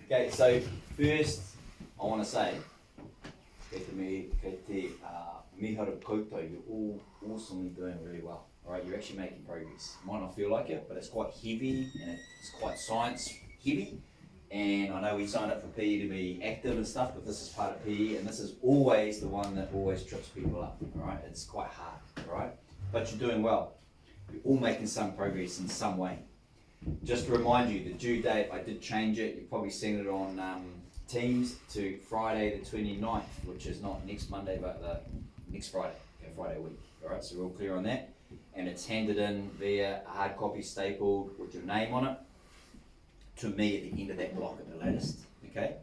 Okay, so first I want to say, kei te mihara koutou, you're all awesomely doing really well. Alright, you're actually making progress. Might not feel like it, but it's quite heavy and it's quite science heavy. And I know we signed up for PE to be active and stuff, but this is part of PE, and this is always the one that always trips people up. Alright, it's quite hard. Alright, but you're doing well. You're all making some progress in some way. Just to remind you, the due date, I did change it. You've probably seen it on Teams to Friday the 29th, which is not next Monday, but the next Friday, Friday week. All right, so we're all clear on that. And it's handed in via a hard copy stapled with your name on it to me at the end of that block at the latest, okay?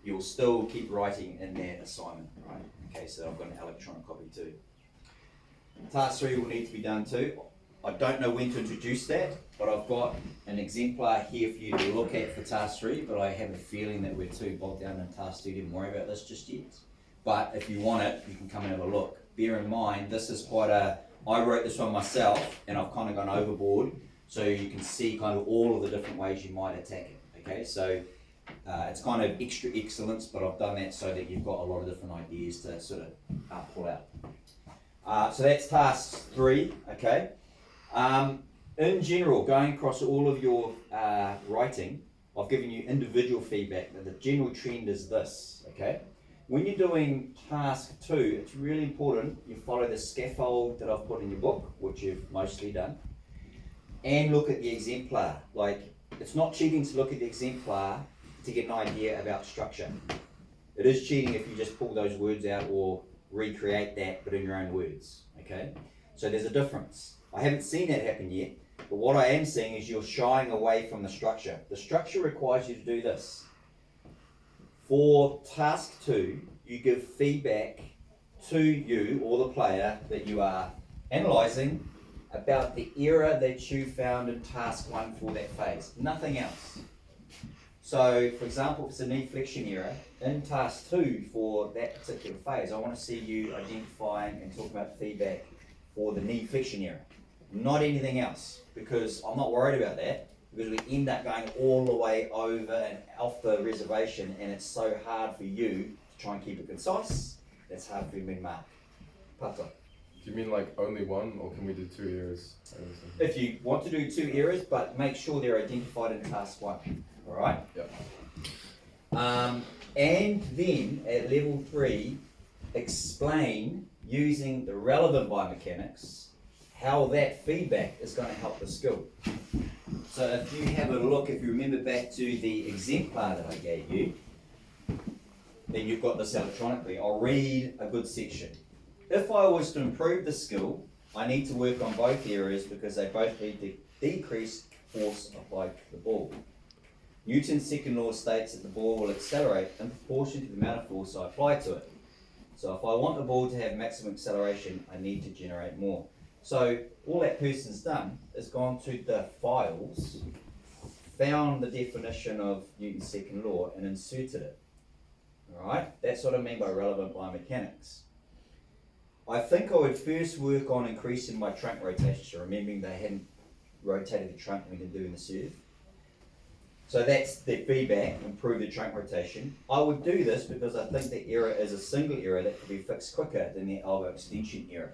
You'll still keep writing in that assignment, right? Okay, so I've got an electronic copy too. Task 3 will need to be done too. I don't know when to introduce that, but I've got an exemplar here for you to look at for task 3, but I have a feeling that we're too bogged down in task 2 to even worry about this just yet. But if you want it, you can come and have a look. Bear in mind, this is quite I wrote this one myself, and I've kind of gone overboard, so you can see kind of all of the different ways you might attack it, okay? So it's kind of extra excellence, but I've done that so that you've got a lot of different ideas to sort of pull out. So that's task 3, okay? In general, going across all of your writing, I've given you individual feedback, but the general trend is this, okay? When you're doing task 2, it's really important you follow the scaffold that I've put in your book, which you've mostly done, and look at the exemplar. Like, it's not cheating to look at the exemplar to get an idea about structure. It is cheating if you just pull those words out or recreate that, but in your own words, okay? So there's a difference. I haven't seen that happen yet, but what I am seeing is you're shying away from the structure. The structure requires you to do this. For task 2, you give feedback to you or the player that you are analysing about the error that you found in task 1 for that phase, nothing else. So, for example, if it's a knee flexion error, in task 2 for that particular phase, I want to see you identifying and talking about feedback for the knee flexion error. Not anything else, because I'm not worried about that, because we end up going all the way over and off the reservation, and it's so hard for you to try and keep it concise, it's hard for you to mark. Pata. Do you mean like only one, or can we do 2 errors? If you want to do 2 errors, but make sure they're identified in task 1, alright? Yep. And then at level 3, explain using the relevant biomechanics how that feedback is going to help the skill. So if you have a look, if you remember back to the exemplar that I gave you, then you've got this electronically. I'll read a good section. If I was to improve the skill, I need to work on both areas because they both lead to decreased force applied to the ball. Newton's second law states that the ball will accelerate in proportion to the amount of force I apply to it. So if I want the ball to have maximum acceleration, I need to generate more. So all that person's done is gone to the files, found the definition of Newton's second law and inserted it. Alright, that's what I mean by relevant biomechanics. I think I would first work on increasing my trunk rotation, so remembering they hadn't rotated the trunk when they're doing the serve. So that's the feedback, improve the trunk rotation. I would do this because I think the error is a single error that could be fixed quicker than the elbow extension error.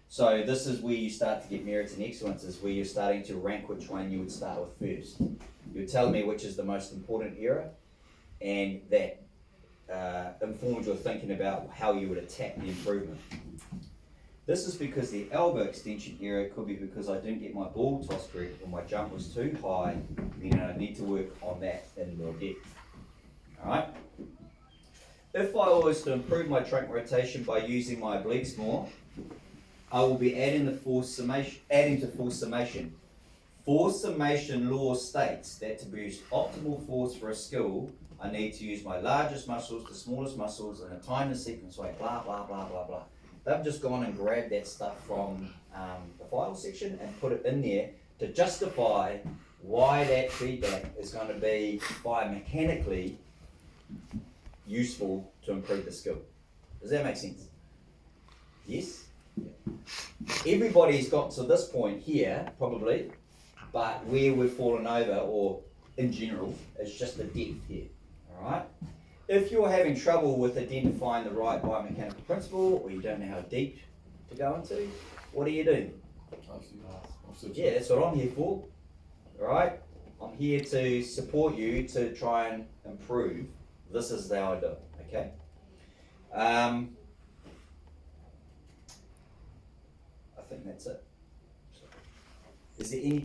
So this is where you start to get merits and excellences, where you're starting to rank which one you would start with first. You're telling me which is the most important error, and that informs your thinking about how you would attack the improvement. This is because the elbow extension error could be because I didn't get my ball toss correct or my jump was too high, meaning I need to work on that in more depth. Alright? If I was to improve my trunk rotation by using my obliques more, I will be adding to force summation. Force summation law states that to produce optimal force for a skill, I need to use my largest muscles, the smallest muscles, in a timeless sequence way, blah, blah, blah, blah, blah. They've just gone and grabbed that stuff from the file section and put it in there to justify why that feedback is going to be biomechanically useful to improve the skill. Does that make sense? Yes? Everybody's got to this point here, probably, but where we've fallen over or in general, it's just the depth here, alright? If you're having trouble with identifying the right biomechanical principle, or you don't know how deep to go into, what do? Yeah, that's what I'm here for, alright? I'm here to support you to try and improve. This is how I do it, okay? I think that's it. Is there any